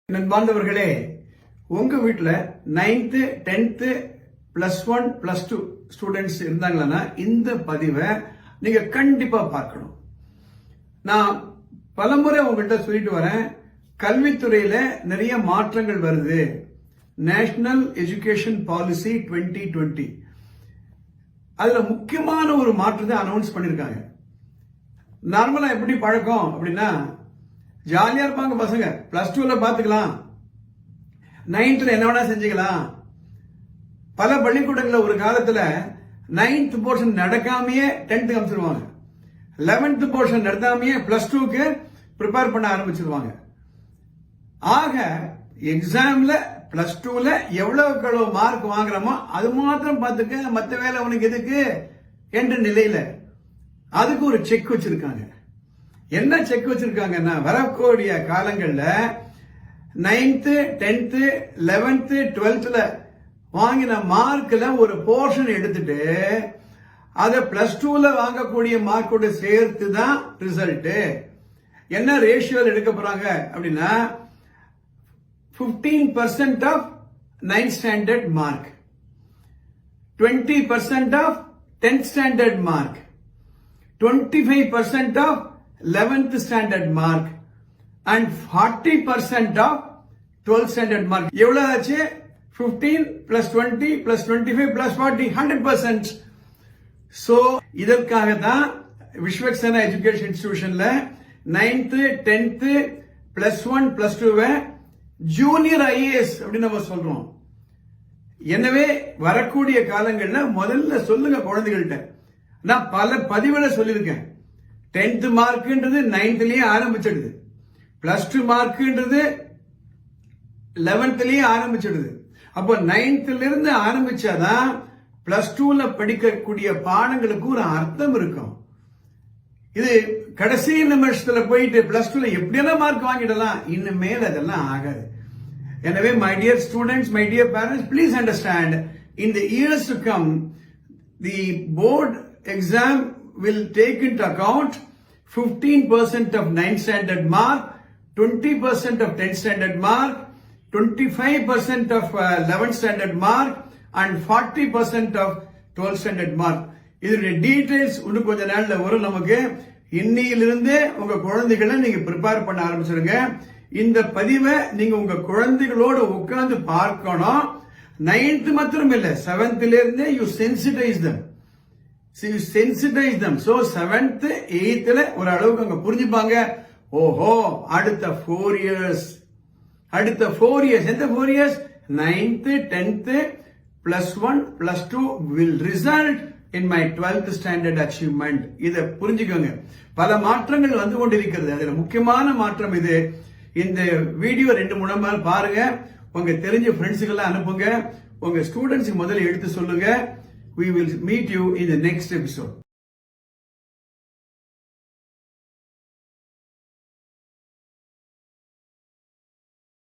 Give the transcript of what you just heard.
நண்பார்ந்தவர்களே, உங்க வீட்டுல 9th 10th +1 +2 students இருந்தாங்கன்னா இந்த பதிவை நீங்க கண்டிப்பா பார்க்கணும். நான் பலமுறை உங்கள்கிட்ட சொல்லிட்டு வரேன், கல்வித்துறையில நிறைய மாற்றங்கள் வருது. நேஷனல் எஜுகேஷன் பாலிசி 2020 அதுல முக்கியமான ஒரு மாற்றத்தை அனௌன்ஸ் பண்ணிருக்காங்க. நார்மலா எப்படி பழக்கம் அப்படின்னா, ஜாலியா இருப்பாங்க பசங்க, +2ல பாத்துக்கலாம், 9th என்ன வேணா செஞ்சுக்கலாம். பல பள்ளிக்கூடங்கள ஒரு காலத்துல 9th portion நடக்காமையே 10th அனுப்பிச்சிருவாங்க, 11th portion நடத்தாமையே +2க்கு ப்ரிப்பேர் பண்ண ஆரம்பிச்சிருவாங்க. ஆக எக்ஸாம்ல +2ல எவ்வளவு மார்க் வாங்குறோமோ அது மாத்திரம் பார்த்துக்க, மற்ற வேலை உனக்கு எதுக்கு என்ற நிலையில அதுக்கு ஒரு செக் வச்சிருக்காங்க. என்ன செக் வச்சிருக்காங்கன்னா, வரக்கூடிய காலங்கள்ல 9th 10th 11th 12th வாங்கின மார்க்ல ஒரு போர்ஷன் எடுத்துட்டு அதை +2ல வாங்கக்கூடிய மார்க்கோட சேர்த்து தான் ரிசல்ட். என்ன ரேஷியோல எடுக்க போறாங்க அப்படின்னா, 15% of 9th standard mark, 20% of 10th standard mark, 25% of 11th standard mark and 40% of 12th standard mark. எவ்வளவு ஆச்சு? 15 plus 20 plus 25 plus 40, 100%. So இதற்காக தான் விஸ்வக்சேனா எஜுகேஷன் இன்ஸ்டிடியூஷன்ல 9th 10th +1 +2 ஜூனியர் IAS அப்படின்னு நம்ம சொல்றோம். எனவே வரக்கூடிய காலங்கள்ல முதல்ல சொல்லுங்க குழந்தைகள்கிட்ட. நான் பல பதிவுல சொல்லியிருக்கேன், 10th மார்க்ன்றது 9thலயே ஆரம்பிச்சிடுது, +2 மார்க்ன்றது 11thலயே ஆரம்பிச்சிடுது. அப்போ 9thல இருந்து ஆரம்பிச்சாதான் +2ல படிக்கக்கூடிய பாடங்களுக்கு ஒரு அர்த்தம் இருக்கும். இது கடைசி நிமிஷத்துல போயிட்டு +2ல எப்படியெல்லாம் மார்க் வாங்கிடலாம், இன்னும் மேல அதெல்லாம் ஆகாது. எனவே my dear students, my dear parents, please understand, in the years to come the board exam will take into account 15% of 9th standard mark, 20% of 10th standard mark, 25% of 11th standard mark and 40% of 12th standard mark. இதோட details இன்னும் கொஞ்ச நாள்ல வரும். நமக்கு இன்னையிலிருந்தே உங்க குழந்தைகளை நீங்க prepare பண்ண ஆரம்பிச்சிருங்க. இந்த பதிவை நீங்க உங்க குழந்தைகளோட உட்கார்ந்து பார்க்கணும். 9th மாத்திரம் இல்ல, 7thல இருந்தே you sensitize them. So you sensitize them. So 7th 8thல ஒரு அளவுக்கு அங்க புரிஞ்சுப்பாங்க. ஓஹோ, அடுத்த 4 years, எந்த 4 years? 9th 10th +1 +2 will result in my 12th standard achievement. இத புரிஞ்சுக்கோங்க. பல மாற்றங்கள் வந்து கொண்டிருக்கிறது. அதுல முக்கியமான மாற்றம் இது. இந்த வீடியோ 2-3 நாள் பாருங்க, உங்க தெரிஞ்ச ஃப்ரெண்ட்ஸுக்கெல்லாம் அனுப்புங்க, உங்க ஸ்டூடெண்ட்ஸுக்கு முதல்ல எடுத்து சொல்லுங்க. We will meet you in the next episode.